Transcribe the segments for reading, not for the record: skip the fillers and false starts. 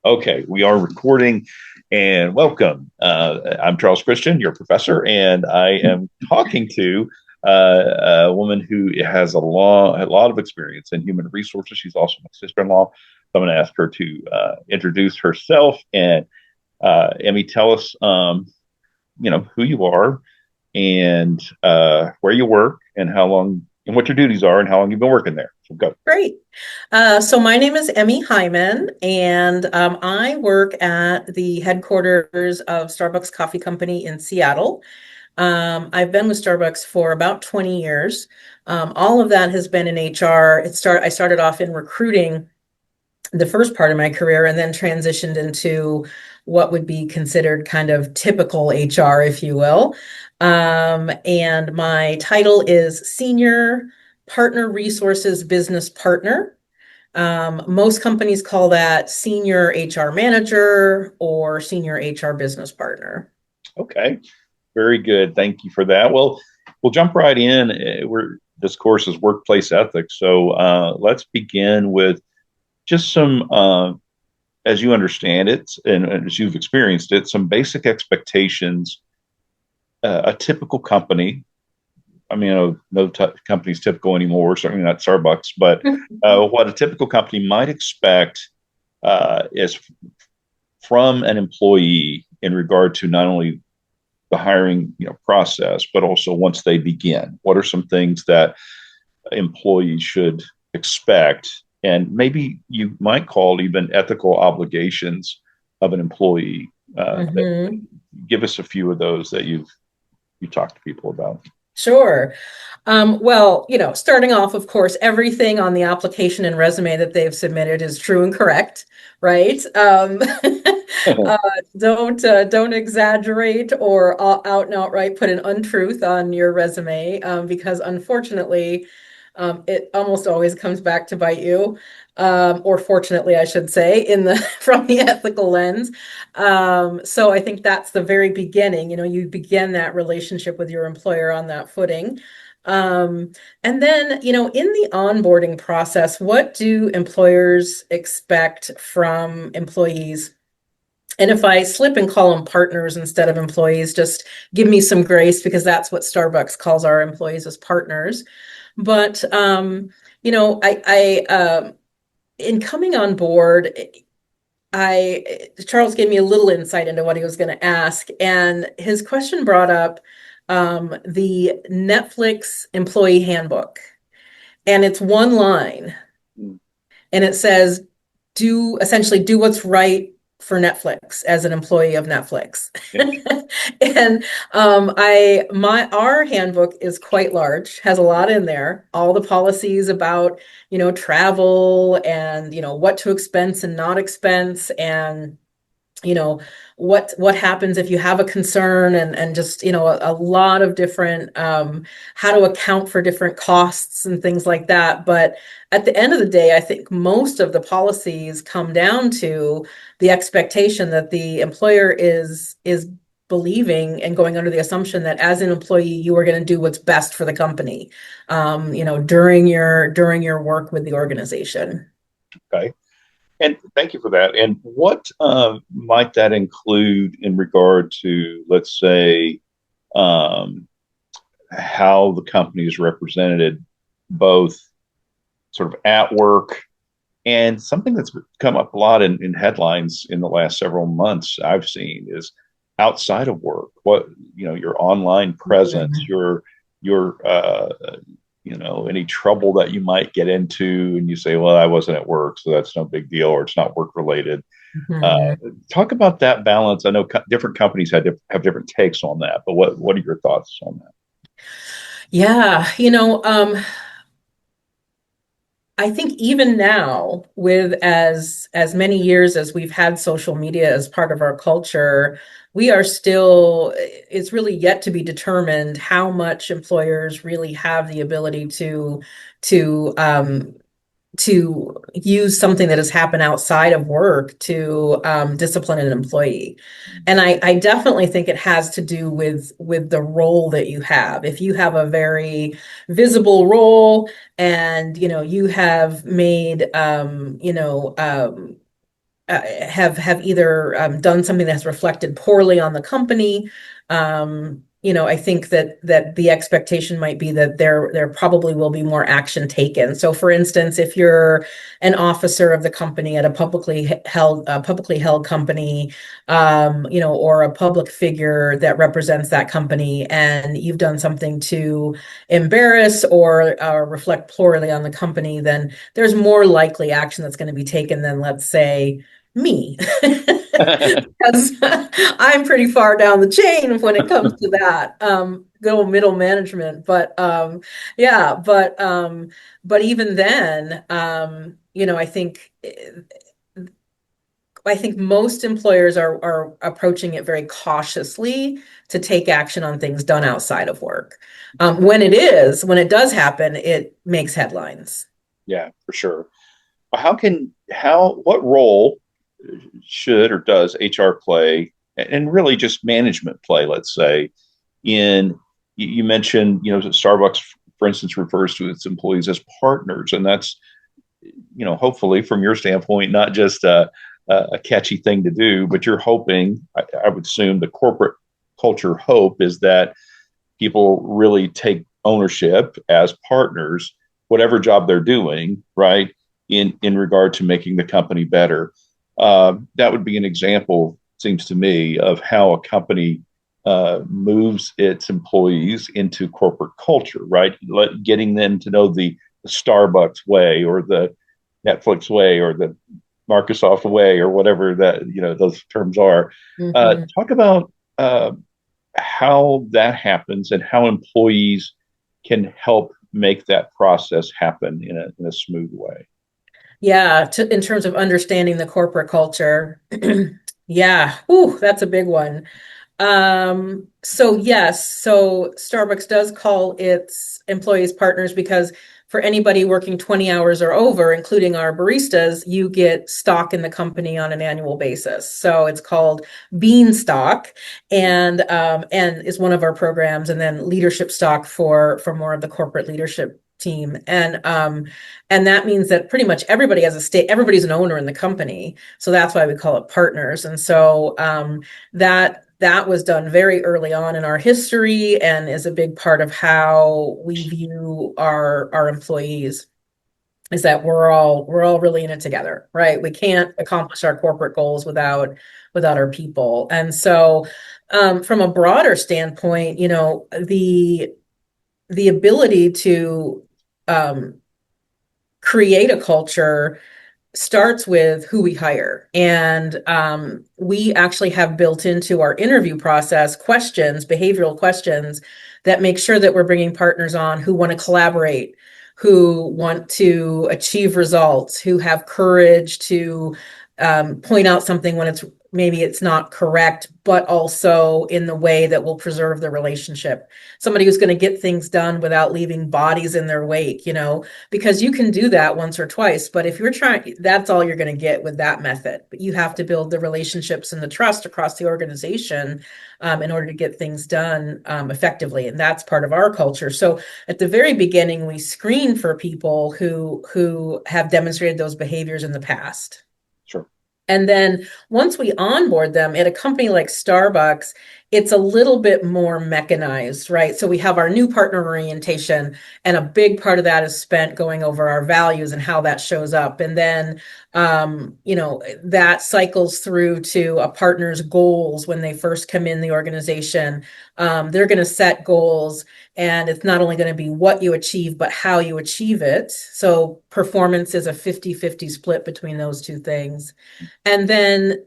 Okay, we are recording and welcome. I'm Charles Christian, your professor, and I am talking to a woman who has a lot of experience in human resources. She's also my sister-in-law. So I'm going to ask her to introduce herself and Emmy, tell us, who you are and where you work and how long and what your duties are and how long you've been working there. So go. Great. So my name is Emmy Heimann, and I work at the headquarters of Starbucks Coffee Company in Seattle. I've been with Starbucks for about 20 years. All of that has been in HR. I started off in recruiting the first part of my career and then transitioned into what would be considered kind of typical HR, if you will. And my title is Senior Partner Resources Business Partner. Most companies call that Senior HR Manager or Senior HR Business Partner. Okay. Very good. Thank you for that. Well, we'll jump right in. This course is workplace ethics. So let's begin with just some, as you understand it and as you've experienced it, some basic expectations. A typical company. I mean, no company's typical anymore. Certainly not Starbucks, but what a typical company might expect is from an employee in regard to not only the hiring process, but also once they begin. What are some things that employees should expect, and maybe you might call even ethical obligations of an employee? Mhm. Give us a few of those that you talk to people about. Sure. Well, starting off, of course, everything on the application and resume that they've submitted is true and correct, right? Uh, don't exaggerate or out and outright put an untruth on your resume, because unfortunately, it almost always comes back to bite you, or fortunately, I should say, in the from the ethical lens. So I think that's the very beginning. You begin that relationship with your employer on that footing. And then, in the onboarding process, what do employers expect from employees? And if I slip and call them partners instead of employees, just give me some grace because that's what Starbucks calls our employees, as partners. But in coming on board, Charles gave me a little insight into what he was going to ask, and his question brought up the Netflix employee handbook, and it's one line, and it says, "Do essentially do what's right for Netflix as an employee of Netflix." Yeah. And our handbook is quite large, has a lot in there, all the policies about, travel and, what to expense and not expense, and you know what happens if you have a concern, and just a lot of different, how to account for different costs and things like that. But at the end of the day, I think most of the policies come down to the expectation that the employer is believing and going under the assumption that as an employee you are going to do what's best for the company, during your work with the organization. Okay. And thank you for that. And what might that include in regard to, let's say, um, how the company is represented, both sort of at work and something that's come up a lot in headlines in the last several months I've seen is outside of work. What, your online presence, Mhm. your any trouble that you might get into, and you say, well, I wasn't at work, so that's no big deal, or it's not work related. Uh, Mhm. Talk about that balance. I know different companies have different takes on that, but what are your thoughts on that? Yeah, I think even now, with as many years as we've had social media as part of our culture, we are still, it's really yet to be determined how much employers really have the ability to to use something that has happened outside of work to, discipline an employee. And I definitely think it has to do with the role that you have. If you have a very visible role, and you have made, have either done something that's reflected poorly on the company. I think that the expectation might be that there probably will be more action taken. So, for instance, if you're an officer of the company at a publicly held company, or a public figure that represents that company, and you've done something to embarrass or reflect poorly on the company, then there's more likely action that's going to be taken than, let's say, me. Because I'm pretty far down the chain when it comes to that, good old middle management. Yeah, but even then, I think most employers are approaching it very cautiously to take action on things done outside of work. When it does happen, it makes headlines. Yeah, for sure. What role should or does HR play, and really just management play, let's say, in, you mentioned, Starbucks, for instance, refers to its employees as partners, and that's, hopefully from your standpoint, not just a catchy thing to do, but you're hoping, I would assume the corporate culture hope is that people really take ownership as partners, whatever job they're doing, right? In regard to making the company better. That would be an example, seems to me, of how a company moves its employees into corporate culture, right? Getting them to know the Starbucks way, or the Netflix way, or the Microsoft way, or whatever that those terms are. Mhm. Talk about how that happens and how employees can help make that process happen in a smooth way. Yeah, in terms of understanding the corporate culture, yeah, ooh, that's a big one. So yes, so Starbucks does call its employees partners because for anybody working 20 hours or over, including our baristas, you get stock in the company on an annual basis. So it's called Bean Stock, and is one of our programs, and then leadership stock for more of the corporate leadership team. And that means that pretty much everybody has a stake, everybody's an owner in the company. So that's why we call it partners. And so that was done very early on in our history and is a big part of how we view our employees, is that we're all really in it together, right? We can't accomplish our corporate goals without our people. And so from a broader standpoint, the ability to um, create a culture starts with who we hire. And we actually have built into our interview process questions, behavioral questions, that make sure that we're bringing partners on who want to collaborate, who want to achieve results, who have courage to point out something when maybe it's not correct, but also in the way that will preserve the relationship. Somebody who's going to get things done without leaving bodies in their wake, because you can do that once or twice, but if you're trying, that's all you're going to get with that method. But you have to build the relationships and the trust across the organization in order to get things done effectively, and that's part of our culture. So at the very beginning, we screen for people who have demonstrated those behaviors in the past. Sure. And then once we onboard them at a company like Starbucks, it's a little bit more mechanized, right? So we have our new partner orientation, and a big part of that is spent going over our values and how that shows up. And then, that cycles through to a partner's goals when they first come in the organization. They're going to set goals, and it's not only going to be what you achieve, but how you achieve it. So performance is a 50-50 split between those two things. And then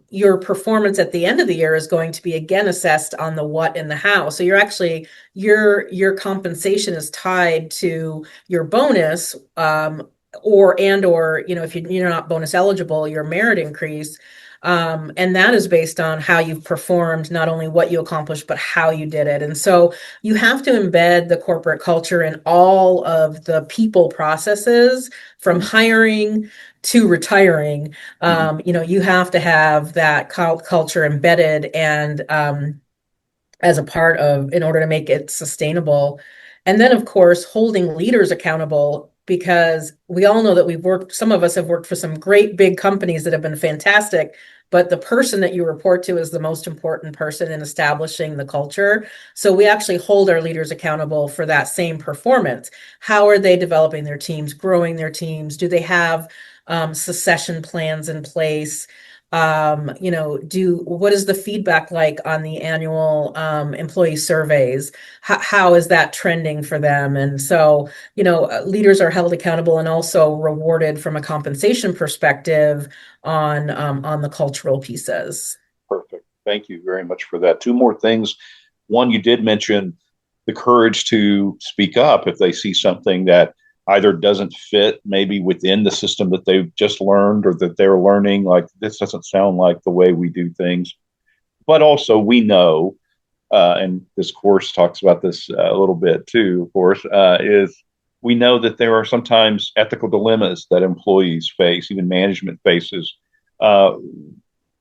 your performance at the end of the year is going to be again assessed on the what and the how. So your compensation is tied to your bonus, or if you're not bonus eligible, your merit increase. And that is based on how you've performed, not only what you accomplished, but how you did it. And so you have to embed the corporate culture in all of the people processes, from hiring to retiring. Mm-hmm. You have to have that culture embedded and as a part of, in order to make it sustainable. And then, of course, holding leaders accountable, because we all know that some of us have worked for some great big companies that have been fantastic, but the person that you report to is the most important person in establishing the culture. So we actually hold our leaders accountable for that same performance. How are they developing their teams, growing their teams? Do they have succession plans in place? What is the feedback like on the annual employee surveys? How is that trending for them? And so, leaders are held accountable and also rewarded from a compensation perspective on the cultural pieces. Perfect. Thank you very much for that. Two more things. One, you did mention the courage to speak up if they see something that either doesn't fit maybe within the system that they've just learned or that they're learning, like this doesn't sound like the way we do things. But also, we know, and this course talks about this a little bit too, of course, is we know that there are sometimes ethical dilemmas that employees face, even management faces. Uh,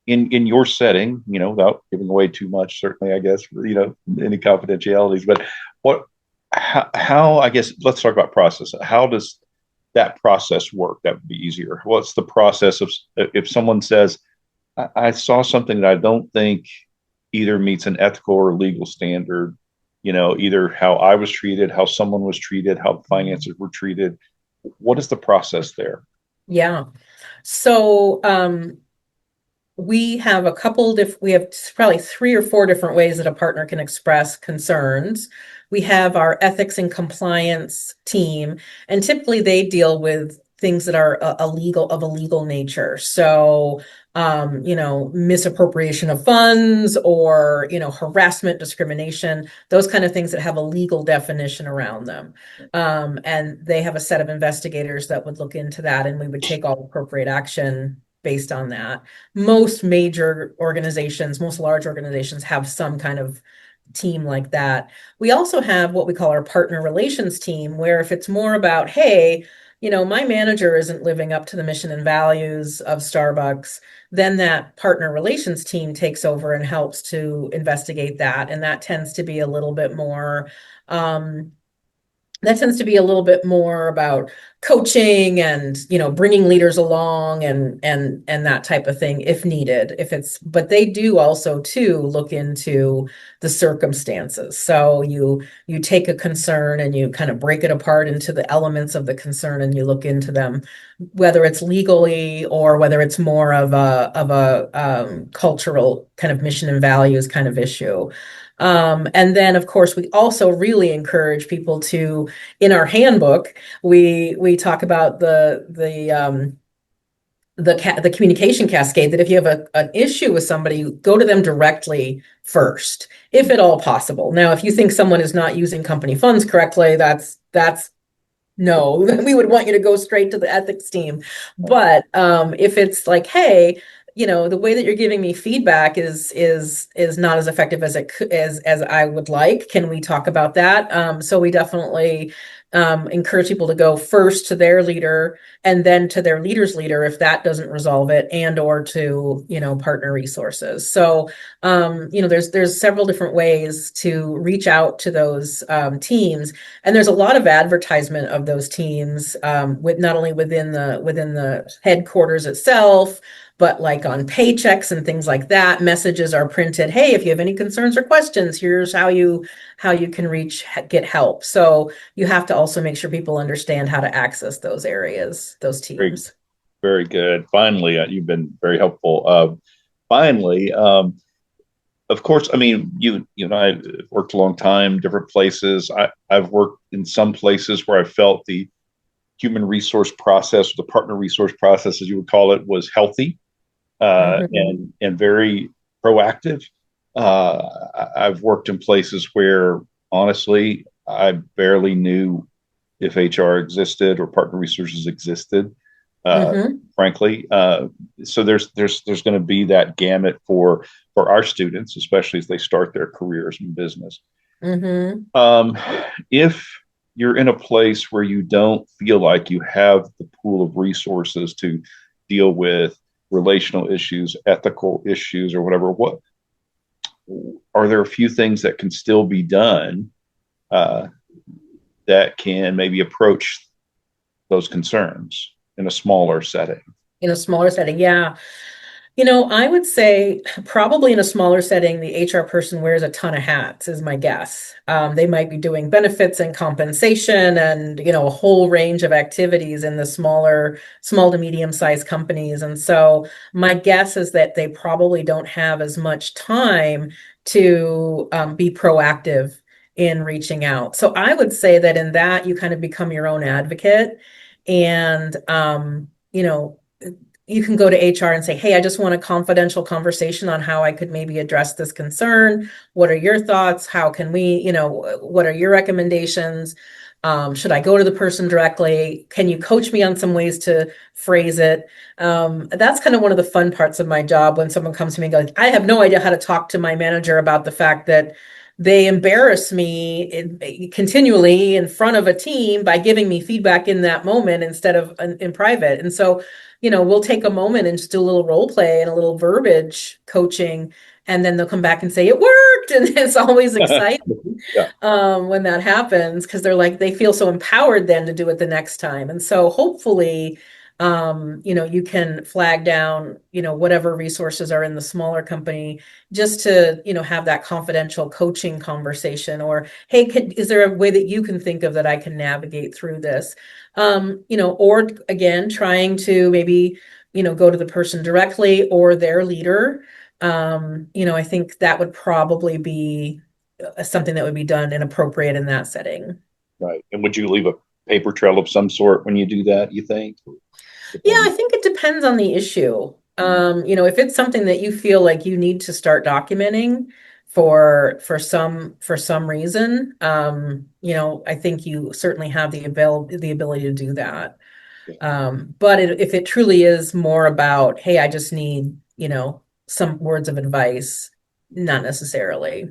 in your setting, without giving away too much, certainly, I guess, any confidentialities, but what, how, I guess, let's talk about process. How does that process work? That would be easier. What's the process of, if someone says, I saw something that I don't think either meets an ethical or legal standard, either how I was treated, how someone was treated, how finances were treated. What is the process there? Yeah. So, we have probably 3 or 4 different ways that a partner can express concerns. We have our ethics and compliance team, and typically they deal with things that are a legal nature. So, misappropriation of funds or, harassment, discrimination, those kind of things that have a legal definition around them. And they have a set of investigators that would look into that, and we would take all appropriate action based on that. Most large organizations have some kind of team like that. We also have what we call our partner relations team, where if it's more about, hey, my manager isn't living up to the mission and values of Starbucks, then that partner relations team takes over and helps to investigate that. And that tends to be a little bit more about coaching and bringing leaders along and that type of thing if needed. But they do also too look into the circumstances. So you take a concern and you kind of break it apart into the elements of the concern, and you look into them, whether it's legally or whether it's more of a cultural kind of mission and values kind of issue. And then, of course, we also really encourage people to, in our handbook, we talk about the communication cascade, that if you have an issue with somebody, go to them directly first, if at all possible. Now, if you think someone is not using company funds correctly, that's no, we would want you to go straight to the ethics team. But if it's like, hey, the way that you're giving me feedback is not as effective as as I would like. Can we talk about that? So we definitely encourage people to go first to their leader and then to their leader's leader if that doesn't resolve it, and or to partner resources. So there's several different ways to reach out to those teams, and there's a lot of advertisement of those teams, with not only within the headquarters itself, but like on paychecks and things like that. Messages are printed. Hey, if you have any concerns or questions, here's how you can get help. So you have to also make sure people understand how to access those areas, those Very, teams. very good. Finally, you've been very helpful. Finally, of course, I mean, you and I worked a long time, different places. I've worked in some places where I felt the human resource process, the partner resource process, as you would call it, was healthy, Mhm. and very proactive. I've worked in places where honestly I barely knew if HR existed or partner resources existed. Uh, Mhm. Frankly, so there's going to be that gamut for our students, especially as they start their careers in business. Mhm. Um, if you're in a place where you don't feel like you have the pool of resources to deal with relational issues, ethical issues, or whatever, what are there a few things that can still be done, uh, that can maybe approach those concerns in a smaller setting? In a smaller setting. Yeah. I would say probably in a smaller setting, the HR person wears a ton of hats, is my guess. They might be doing benefits and compensation and, a whole range of activities in the small to medium-sized companies. And so my guess is that they probably don't have as much time to be proactive in reaching out. So I would say that in that, you kind of become your own advocate. And, you can go to HR and say, hey, I just want a confidential conversation on how I could maybe address this concern. What are your thoughts? How can we, what are your recommendations? Should I go to the person directly? Can you coach me on some ways to phrase it? That's kind of one of the fun parts of my job when someone comes to me and goes, I have no idea how to talk to my manager about the fact that they embarrass me continually in front of a team by giving me feedback in that moment instead of in private. And so, we'll take a moment and just do a little role play and a little verbiage coaching, and then they'll come back and say it worked. And it's always exciting Yeah. when that happens because they feel so empowered then to do it the next time. And so hopefully, you can flag down, whatever resources are in the smaller company just to, have that confidential coaching conversation or, hey, is there a way that you can think of that I can navigate through this? Or again, trying to maybe, go to the person directly or their leader. I think that would probably be something that would be done and appropriate in that setting. Right. And would you leave a paper trail of some sort when you do that, you think? Yeah, Depending. I think it depends on the issue. Mhm. If it's something that you feel like you need to start documenting for some reason, I think you certainly have the ability to do that. Yeah. But if it truly is more about, hey, I just need, some words of advice, not necessarily.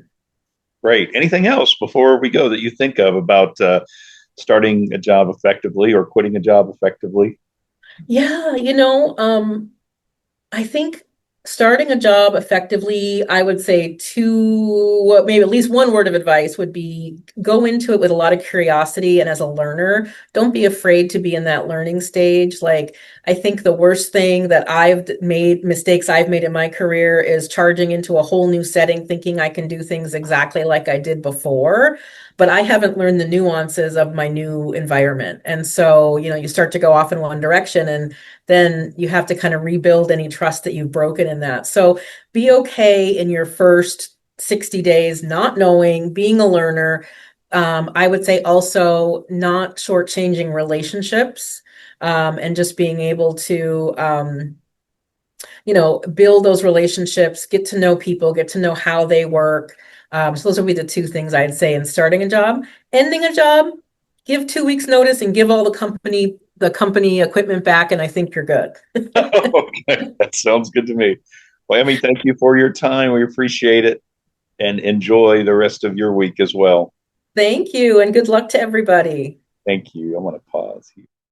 Great. Anything else before we go that you think of about starting a job effectively or quitting a job effectively? Yeah, I think starting a job effectively, I would say maybe at least one word of advice would be go into it with a lot of curiosity and as a learner. Don't be afraid to be in that learning stage. Like, I think the worst thing that mistakes I've made in my career is charging into a whole new setting, thinking I can do things exactly like I did before. But I haven't learned the nuances of my new environment. And so, you start to go off in one direction and then you have to kind of rebuild any trust that you've broken in that. So be okay in your first 60 days, not knowing, being a learner. I would say also not shortchanging relationships, and just being able to, build those relationships, get to know people, get to know how they work. So those would be the two things I'd say in starting a job. Ending a job, give 2 weeks notice and give all the company equipment back, and I think you're good. Okay, that sounds good to me. Well, Emmy, thank you for your time. We appreciate it and enjoy the rest of your week as well. Thank you, and good luck to everybody. Thank you. I'm going to pause here.